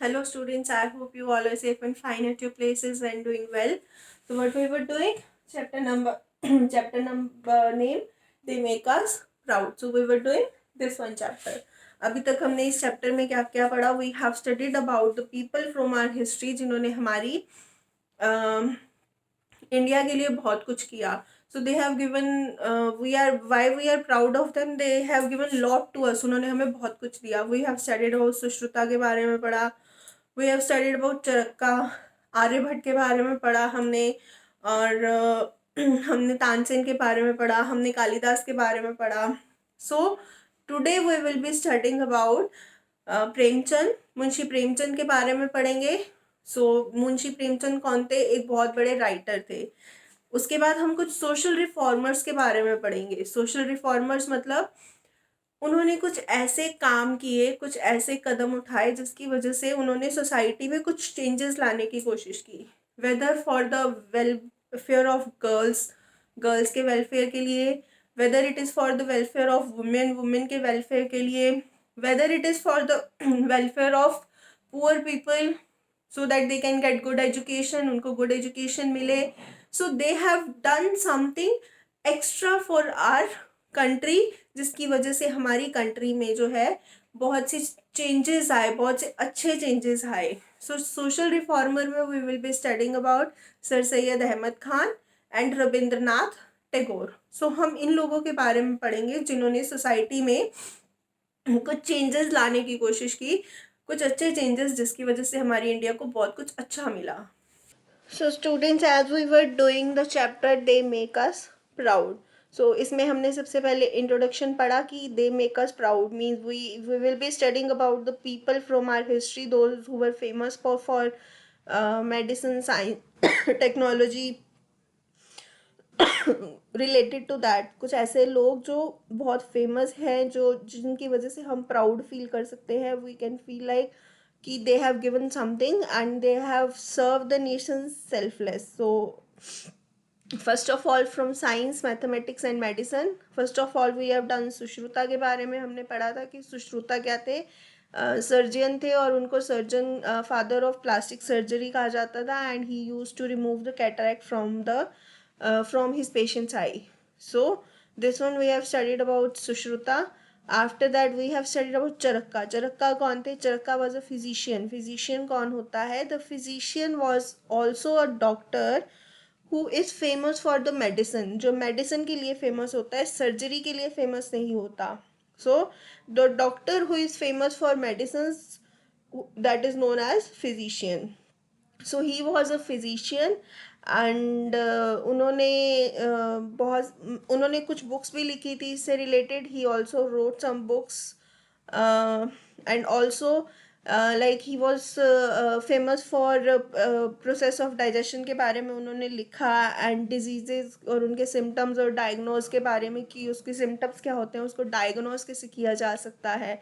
Hello students, I hope you all are safe and fine at your places and doing well. So what we were doing, chapter number chapter number name, they make us proud. So we were doing this one chapter. अभी तक हमने इस chapter में क्या क्या पढ़ा. We have studied about the people from our history जिन्होंने हमारी इंडिया के लिए बहुत कुछ किया. So they have given we are proud of them. They have given lot to us. उन्होंने हमें बहुत कुछ दिया. We have studied about Sushruta के बारे में पढ़ा. We have studied about चरक्का, Aryabhata के बारे में पढ़ा हमने. और हमने तानसेन के बारे में पढ़ा, हमने कालिदास के बारे में पढ़ा. So today we will be studying about Premchand. Munshi Premchand के बारे में पढ़ेंगे. मुंशी प्रेमचंद कौन थे? एक बहुत बड़े राइटर थे. उसके बाद हम कुछ सोशल रिफॉर्मर्स के बारे में पढ़ेंगे. सोशल रिफॉर्मर्स मतलब उन्होंने कुछ ऐसे काम किए, कुछ ऐसे कदम उठाए जिसकी वजह से उन्होंने सोसाइटी में कुछ चेंजेस लाने की कोशिश की. Whether for the welfare of girls के वेलफेयर के लिए, whether it is for the welfare of women के वेलफेयर के लिए, whether it is for the welfare of poor people so that they can get good education, उनको good education मिले. So they have done something extra for our country, जिसकी वजह से हमारी country में जो है बहुत सी चेंजेस आए, बहुत से अच्छे चेंजेस आए. सोशल रिफॉर्मर में we will be studying about Sir Syed Ahmed Khan and Rabindranath Tagore. हम इन लोगों के बारे में पढ़ेंगे जिन्होंने सोसाइटी में कुछ चेंजेस लाने की कोशिश की, कुछ अच्छे चेंजेस जिसकी वजह से हमारी इंडिया को बहुत कुछ अच्छा मिला. So students, as we were doing the chapter they make us proud. इसमें हमने सबसे पहले इंट्रोडक्शन पढ़ा कि they make us proud means we will be studying about the people from our history, those who were famous for medicine, science, technology, related to that. कुछ ऐसे लोग जो बहुत फेमस हैं, जो जिनकी वजह से हम प्राउड फील कर सकते हैं. वी कैन फील लाइक कि they have given something and they have served the nation selfless. So first of all, from science, mathematics and medicine, first of all we have done Sushruta के बारे में हमने पढ़ा था कि सुश्रुता क्या थे. सर्जन थे और उनको surgeon father of plastic surgery कहा जाता था. And he used to remove the cataract from his patient's eye. So this one we have studied about Sushruta. After that we have studied about चरक्का. चरक्का कौन थे? चरक्का was a physician. physician कौन होता है? The physician was also a doctor who is famous for the medicine. जो medicine के लिए famous होता है, surgery के लिए famous नहीं होता. So the doctor who is famous for medicines, that is known as physician. So he was a physician and उन्होंने कुछ बुक्स भी लिखी थी इससे रिलेटेड. He also wrote some books and also like he was famous for process of digestion के बारे में उन्होंने लिखा. एंड डिजीजेज और उनके सिम्टम्स और डायग्नोज के बारे में कि उसके सिम्टम्स क्या होते हैं, उसको डायग्नोज कैसे किया जा सकता है.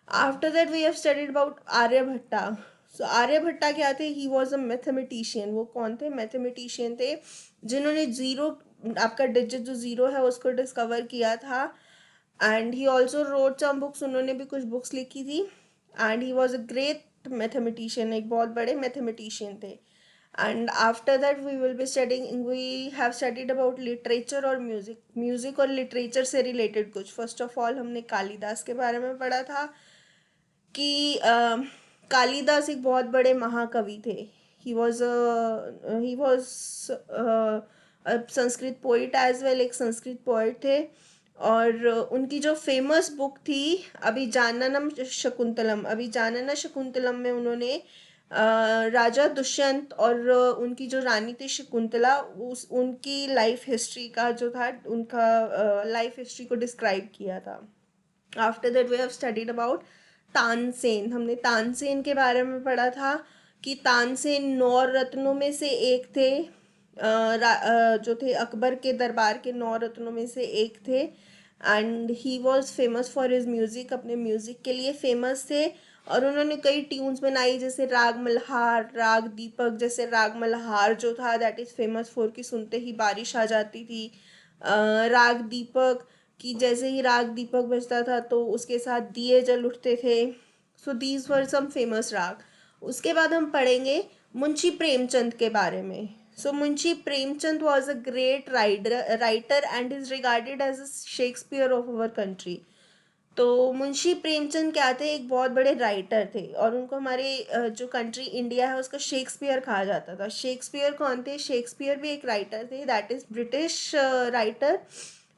After that we have studied about Aryabhatta. Aryabhatta क्या थे? He was a mathematician. वो कौन थे? मैथमेटिशियन थे जिन्होंने जीरो, आपका डिजिट जो जीरो है उसको डिस्कवर किया था. And he also wrote some books. उन्होंने भी कुछ बुक्स लिखी थी. And he was a great mathematician, एक बहुत बड़े मैथमेटिशियन थे. And after that we will be studying, we have studied about literature और म्यूजिक और लिटरेचर से रिलेटेड कुछ. फर्स्ट ऑफ ऑल हमने कालिदास के बारे में पढ़ा था कि कालिदास एक बहुत बड़े महाकवि थे. He was Sanskrit poet as well, एक संस्कृत पोइट थे. और उनकी जो फेमस बुक थी अभिजाननम शकुंतलम में उन्होंने राजा दुष्यंत और उनकी जो रानी थी शकुंतला, उनकी लाइफ हिस्ट्री का जो था, उनका लाइफ हिस्ट्री को डिस्क्राइब किया था. After that we have studied about Tansen. हमने तानसेन के बारे में पढ़ा था कि तानसेन 9 रत्नों में से एक थे. जो थे अकबर के दरबार के 9 रत्नों में से एक थे. And he was famous for his music, अपने म्यूज़िक के लिए फेमस थे. और उन्होंने कई ट्यून्स बनाई जैसे राग मल्हार, राग दीपक. जैसे राग मल्हार जो था दैट इज़ फेमस फॉर कि सुनते ही बारिश आ जाती थी. राग दीपक कि जैसे ही राग दीपक बजता था तो उसके साथ दिए जल उठते थे. So these were some famous राग. उसके बाद हम पढ़ेंगे मुंशी प्रेमचंद के बारे में. So Munshi Premchand was a great writer and is regarded as a Shakespeare of our country. तो मुंशी प्रेमचंद क्या थे, एक बहुत बड़े राइटर थे और उनको हमारे जो कंट्री इंडिया है उसका शेक्सपियर कहा जाता था. शेक्सपियर कौन थे? शेक्सपियर भी एक राइटर थे, दैट इज ब्रिटिश राइटर.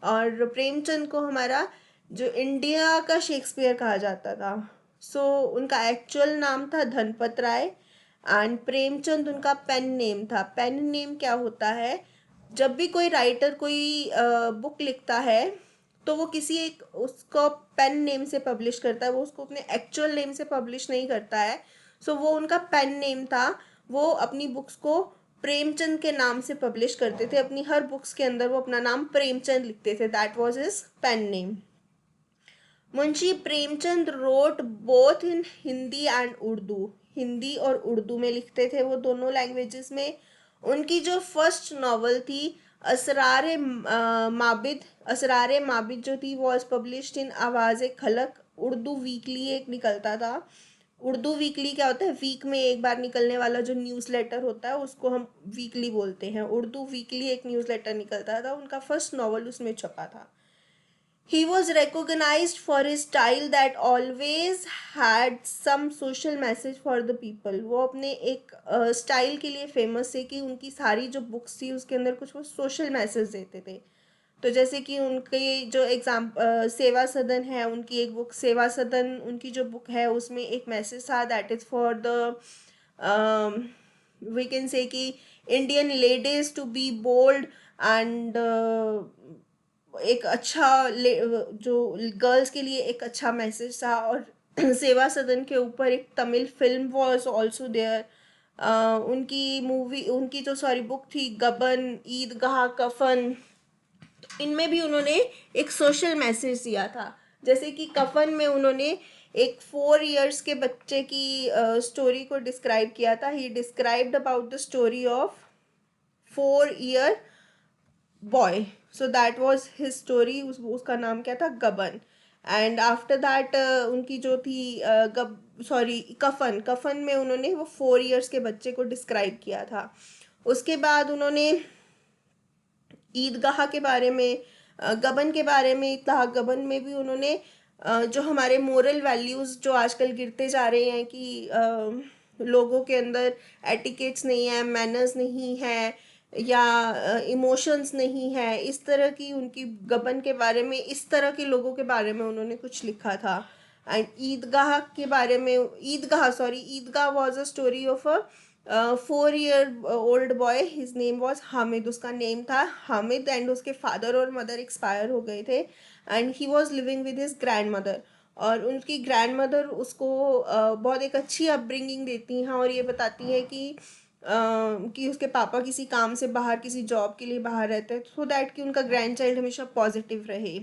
और प्रेमचंद को हमारा जो इंडिया का शेक्सपियर कहा जाता था. सो उनका एक्चुअल नाम था धनपत राय एंड प्रेमचंद उनका पेन नेम था. पेन नेम क्या होता है? जब भी कोई राइटर कोई बुक लिखता है तो वो किसी एक उसको पेन नेम से पब्लिश करता है, वो उसको अपने एक्चुअल नेम से पब्लिश नहीं करता है. सो वो उनका पेन नेम था. वो अपनी बुक्स को प्रेमचंद के नाम से पब्लिश करते थे. अपनी हर बुक्स के अंदर वो अपना नाम प्रेमचंद लिखते थे. That was his pen name. Munshi Premchand wrote both in Hindi and Urdu. Hindi और उर्दू में लिखते थे वो, दोनों लैंग्वेजेस में. उनकी जो फर्स्ट नॉवल थी माबिद, असरार माबिद जो थी वॉज पब्लिश्ड इन आवाज़ खलक. उर्दू वीकली एक निकलता था. उर्दू वीकली क्या होता है? वीक में एक बार निकलने वाला जो न्यूज़ लेटर होता है उसको हम वीकली बोलते हैं. उर्दू वीकली एक न्यूज़ लेटर निकलता था. उनका फर्स्ट नॉवल उसमें छपा था. He was recognized for his style that always had some social message for the people. वो अपने एक स्टाइल के लिए फेमस है कि उनकी सारी जो बुक्स थी उसके अंदर कुछ वो सोशल मैसेज देते थे. तो जैसे कि उनके जो सेवा सदन है, उनकी एक बुक सेवा सदन उनकी जो बुक है उसमें एक मैसेज था that is for the we can say कि Indian ladies to be bold and एक अच्छा जो गर्ल्स के लिए एक अच्छा मैसेज था. और सेवा सदन के ऊपर एक Tamil film was also there. उनकी मूवी उनकी जो सॉरी बुक थी गबन, ईदगाह, कफन, इनमें भी उन्होंने एक सोशल मैसेज दिया था. जैसे कि कफन में उन्होंने एक 4 years के बच्चे की स्टोरी को डिस्क्राइब किया था. ही described about the story of 4 year boy. So that was his story. उसका नाम क्या था? गबन. एंड आफ्टर दैट उनकी जो थी कफन. कफन में उन्होंने वो 4 years के बच्चे को डिस्क्राइब किया था. उसके बाद उन्होंने ईदगाह के बारे में, गबन के बारे में, ईदगाह गबन में भी उन्होंने जो हमारे मोरल वैल्यूज़ जो आजकल गिरते जा रहे हैं कि लोगों के अंदर एटिकेट्स नहीं है, मैनर्स नहीं है या इमोशंस नहीं है, इस तरह की उनकी गबन के बारे में, इस तरह के लोगों के बारे में उन्होंने कुछ लिखा था. एंड ईदगाह के बारे में, Idgah was a story of a 4 year old boy. His name was Hamid. उसका नेम था हामिद एंड उसके फादर और मदर एक्सपायर हो गए थे and he was living with his grandmother. और उनकी ग्रैंड मदर उसको बहुत एक अच्छी अपब्रिंगिंग देती हैं और ये बताती हैं कि उसके पापा किसी काम से बाहर, किसी जॉब के लिए बाहर रहते हैं सो दैट कि उनका ग्रैंड चाइल्ड हमेशा पॉजिटिव रहे.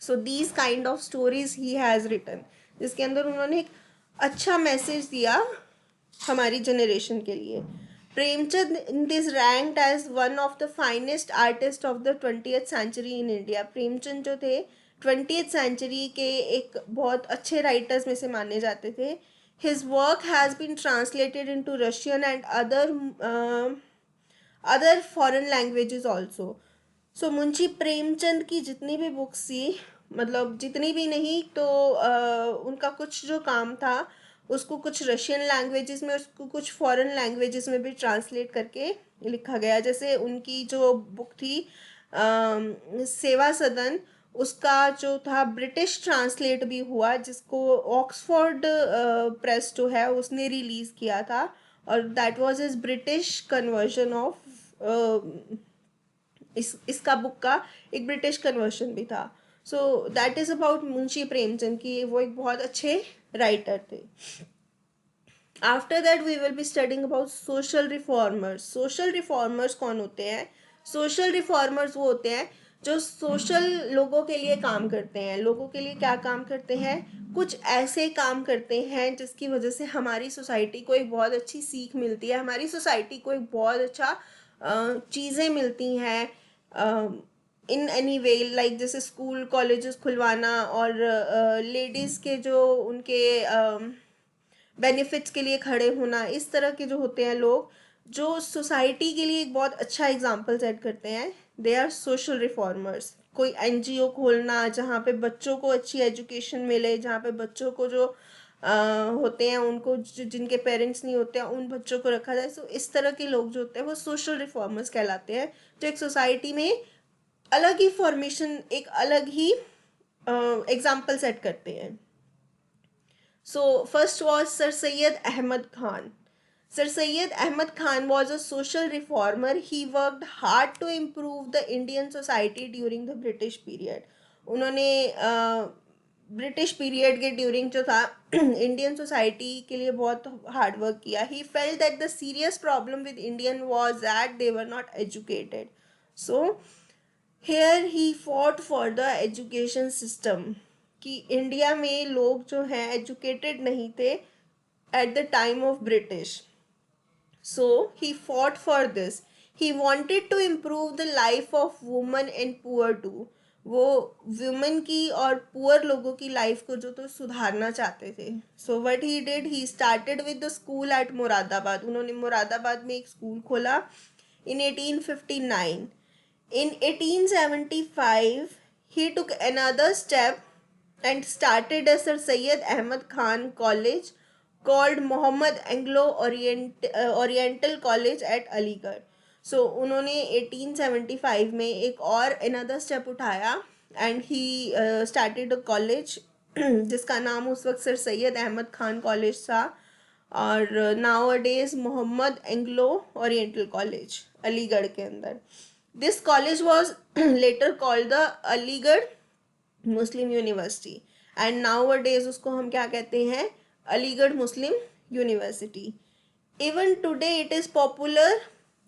So these kind of stories he has written, जिसके अंदर उन्होंने एक अच्छा मैसेज दिया हमारी जनरेशन के लिए. Premchand is ranked as one of the finest artist of the 20th century in India. Premchand जो थे 20th सेंचुरी के एक बहुत अच्छे राइटर्स में से माने जाते थे. His work has been translated into Russian and other foreign languages also. So Munshi Premchand की जितनी भी बुक्स थी, मतलब जितनी भी नहीं तो उनका कुछ जो काम था उसको कुछ रशियन लैंग्वेजेस में, उसको कुछ फॉरेन लैंग्वेजेस में भी ट्रांसलेट करके लिखा गया. जैसे उनकी जो बुक थी सेवा सदन, उसका जो था ब्रिटिश ट्रांसलेट भी हुआ जिसको ऑक्सफोर्ड प्रेस जो है उसने रिलीज़ किया था और that was his British conversion of इसका बुक का एक ब्रिटिश कन्वर्शन भी था. So that is about Munshi Premchand की वो एक बहुत अच्छे राइटर थे. After that we will be studying about social reformers. Social reformers कौन होते हैं? सोशल रिफॉर्मर्स वो होते हैं जो सोशल लोगों के लिए काम करते हैं. लोगों के लिए क्या काम करते हैं? कुछ ऐसे काम करते हैं जिसकी वजह से हमारी सोसाइटी को एक बहुत अच्छी सीख मिलती है, हमारी सोसाइटी को एक बहुत अच्छा चीज़ें मिलती हैं इन एनी वे, लाइक जैसे स्कूल कॉलेजेस खुलवाना और लेडीज़ के जो उनके बेनिफिट्स के लिए खड़े होना, इस तरह के जो होते हैं लोग जो सोसाइटी के लिए एक बहुत अच्छा एग्जाम्पल सेट करते हैं, दे आर सोशल रिफॉर्मर्स। कोई एनजीओ खोलना जहाँ पे बच्चों को अच्छी एजुकेशन मिले, जहाँ पे बच्चों को जो होते हैं उनको जिनके पेरेंट्स नहीं होते हैं उन बच्चों को रखा जाए। सो इस तरह के लोग जो होते हैं वो सोशल रिफॉर्मर्स कहलाते हैं, जो एक सोसाइटी में अलग ही फॉर्मेशन, एक अलग ही एग्जाम्पल सेट करते हैं। So first was Sir Syed Ahmed Khan. Sir Syed Ahmad Khan was a social reformer. He worked hard to improve the Indian society during the British period. उन्होंने ब्रिटिश पीरियड के ड्यूरिंग जो था इंडियन सोसाइटी के लिए बहुत hard work किया. He felt that the serious problem with Indian was that they were not educated. So here he fought for the education system, कि India में लोग जो हैं एजुकेटेड नहीं थे at the time of British. So he fought for this. He wanted to improve the life of women and poor too. वो women की और poor लोगों की life को जो तो सुधारना चाहते थे. So what he did, he started with the school at Moradabad. उन्होंने मुरादाबाद में एक स्कूल खोला in 1859. In 1875 he took another step and started a Sir Syed Ahmad Khan College called Mohammed Anglo Oriental College at Aligarh. सो उन्होंने 1875 में एक और another step उठाया and he started a college जिसका नाम उस वक्त सर सैयद अहमद खान कॉलेज था, और nowadays Mohammad Anglo Oriental college Aligarh के अंदर. This college was later called the Aligarh Muslim University and nowadays उसको हम क्या कहते हैं, Aligarh Muslim University. Even today it is popular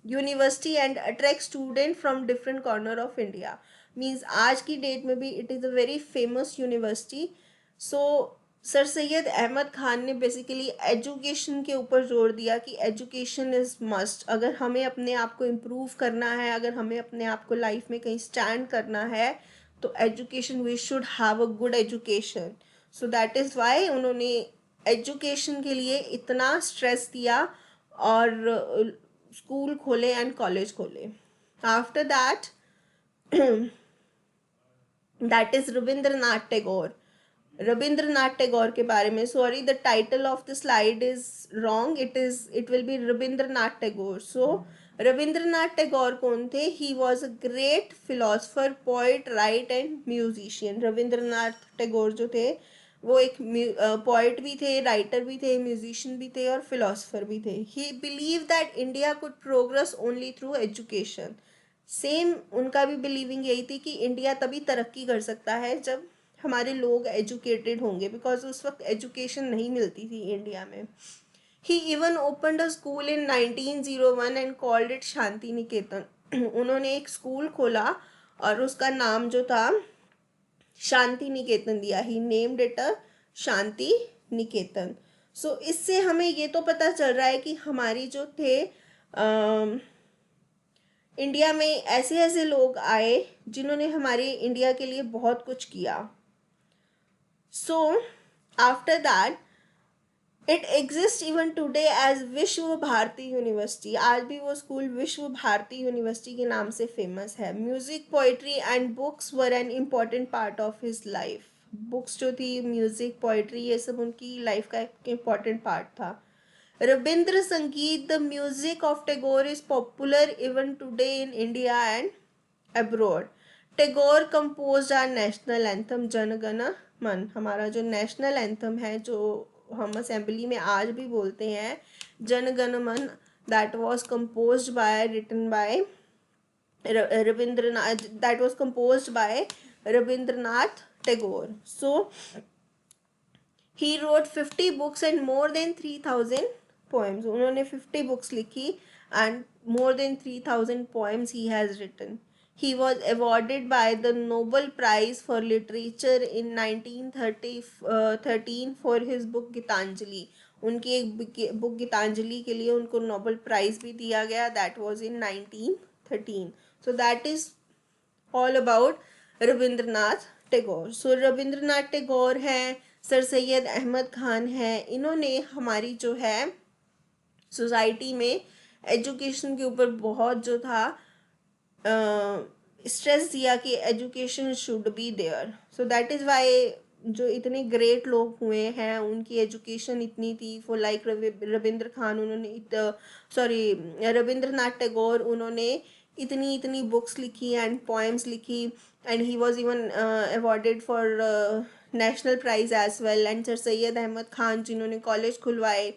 university and attract student from different corner of India. Means आज की date में भी it is a very famous university. So Sir Syed Ahmed Khan ने बेसिकली एजुकेशन के ऊपर जोर दिया कि एजुकेशन इज़ मस्ट. अगर हमें अपने आप को इम्प्रूव करना है, अगर हमें अपने आप को लाइफ में कहीं स्टैंड करना है, तो education, we should have a good education. So that is why उन्होंने एजुकेशन के लिए इतना स्ट्रेस दिया और स्कूल खोले एंड कॉलेज खोले. After that that is Rabindranath Tagore. Rabindranath Tagore के बारे में, sorry the title of the slide is wrong, it will be Rabindranath Tagore. So Rabindranath Tagore कौन थे? He was a great philosopher, poet, writer and musician. Rabindranath Tagore जो थे वो एक पोइट भी थे, राइटर भी थे, म्यूजिशियन भी थे और फिलोसफर भी थे. ही believe that India could progress only through education. Same उनका भी बिलीविंग यही थी कि इंडिया तभी तरक्की कर सकता है जब हमारे लोग एजुकेटेड होंगे, बिकॉज उस वक्त एजुकेशन नहीं मिलती थी इंडिया में. He even opened a school in 1901 and called it Shantiniketan. उन्होंने एक स्कूल खोला और उसका नाम जो था शांति निकेतन दिया. ही named it a Shanti Niketan. सो इससे हमें ये तो पता चल रहा है कि हमारी जो थे इंडिया में ऐसे ऐसे लोग आए जिन्होंने हमारे इंडिया के लिए बहुत कुछ किया. So after that it exist even today as Vishwa Bharati university. आज भी वो स्कूल विश्व भारती यूनिवर्सिटी के नाम से फेमस है. Music, poetry and books were an important part of his life. Books जो थी, म्यूजिक, पोइट्री, ये सब उनकी लाइफ का एक इम्पॉर्टेंट पार्ट था. Rabindra Sangeet, the music of Tagore is popular even today in India and abroad. Tagore compose our national anthem Jana Gana मन. हमारा जो नेशनल एंथम है, जो हम असेंबली में आज भी बोलते हैं, Jana Gana Mana, that was composed by, written by Rabindranath, that was composed by Rabindranath Tagore. So he wrote 50 books and more than 3000 poems. उन्होंने 50 बुक्स लिखी and more than 3000 poems he has written. He was awarded by the Nobel Prize for Literature in 1913 for his book Gitanjali. उनकी एक book Geetanjali के लिए उनको Nobel prize भी दिया गया. That was in 1913. So that is all about Rabindranath Tagore. So Rabindranath Tagore हैं, sir Syed Ahmed Khan हैं, इन्होंने हमारी जो है सोसाइटी में एजुकेशन के ऊपर बहुत जो था स्ट्रेस दिया कि education should be there. So that is why जो इतने ग्रेट लोग हुए हैं उनकी एजुकेशन इतनी थी। फॉर लाइक रविंद्र खान, उन्होंने सॉरी रविंद्रनाथ टैगोर, उन्होंने इतनी इतनी बुक्स लिखी एंड पोएम्स लिखी, and he was even awarded for national prize as well. And Sir Syed Ahmed Khan जिन्होंने कॉलेज खुलवाए।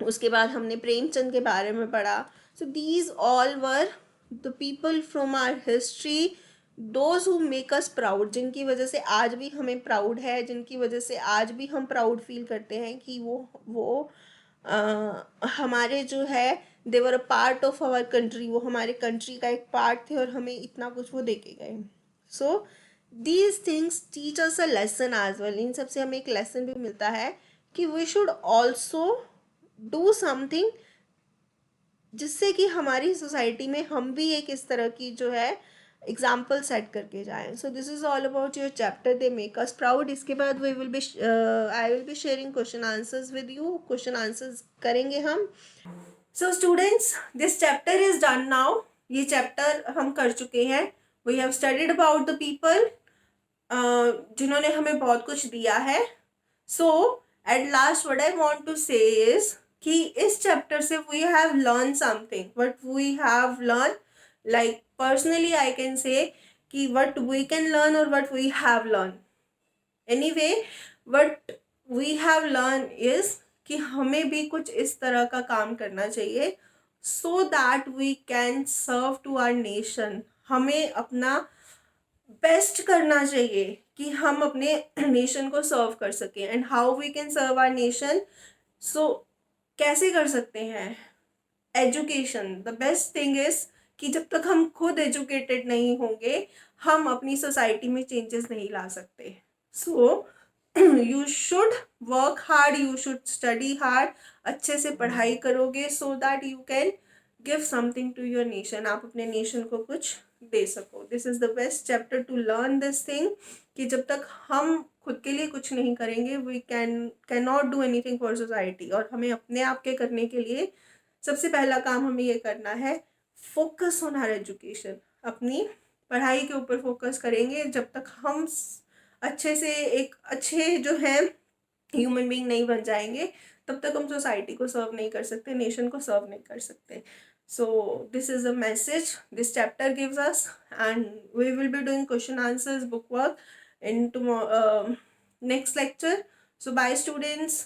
उसके बाद हमने प्रेमचंद के बारे में पढ़ा। So these all were the people from our history, those who make us proud, जिनकी वजह से आज भी हमें प्राउड है, जिनकी वजह से आज भी हम प्राउड फील करते हैं कि वो हमारे जो है they were a part of our country, वो हमारे कंट्री का एक पार्ट थे और हमें इतना कुछ वो दे के गए। So these things teach us a lesson as well. इन सबसे हमें एक लेसन भी मिलता है कि we should also do something जिससे कि हमारी सोसाइटी में हम भी एक इस तरह की जो है एग्जाम्पल सेट करके जाएं। So this is all about your chapter they make us proud. इसके बाद I will be sharing question answers with you, question answers करेंगे हम। So students, this chapter is done now. ये चैप्टर हम कर चुके हैं। We have studied about the people जिन्होंने हमें बहुत कुछ दिया है। So at last what I want to say is कि इस चैप्टर से we have learn something, what we have learn, like personally I can say कि व्हाट वी कैन लर्न और what we have learn. Anyway, what we have learn is कि हमें भी कुछ इस तरह का काम करना चाहिए so that we can serve to our nation. हमें अपना बेस्ट करना चाहिए कि हम अपने नेशन को सर्व कर सकें। And how we can serve our nation, so कैसे कर सकते हैं? Education the best thing is कि जब तक हम खुद एजुकेटेड नहीं होंगे हम अपनी सोसाइटी में चेंजेस नहीं ला सकते। So you should work hard, you should study hard, अच्छे से पढ़ाई करोगे so that you can give something to your nation, आप अपने नेशन को कुछ दे सको। This is the best chapter to learn this thing कि जब तक हम खुद के लिए कुछ नहीं करेंगे we can not do anything for society. और हमें अपने आप के करने के लिए सबसे पहला काम हमें ये करना है, फोकस ऑन आवर एजुकेशन। अपनी पढ़ाई के ऊपर फोकस करेंगे जब तक हम अच्छे से एक अच्छे जो है ह्यूमन बीइंग नहीं बन जाएंगे तब तक हम सोसाइटी को सर्व नहीं कर सकते, नेशन को सर्व नहीं कर सकते। So this is a message this chapter gives us, and we will be doing question answers, book work in to next lecture. So bye students.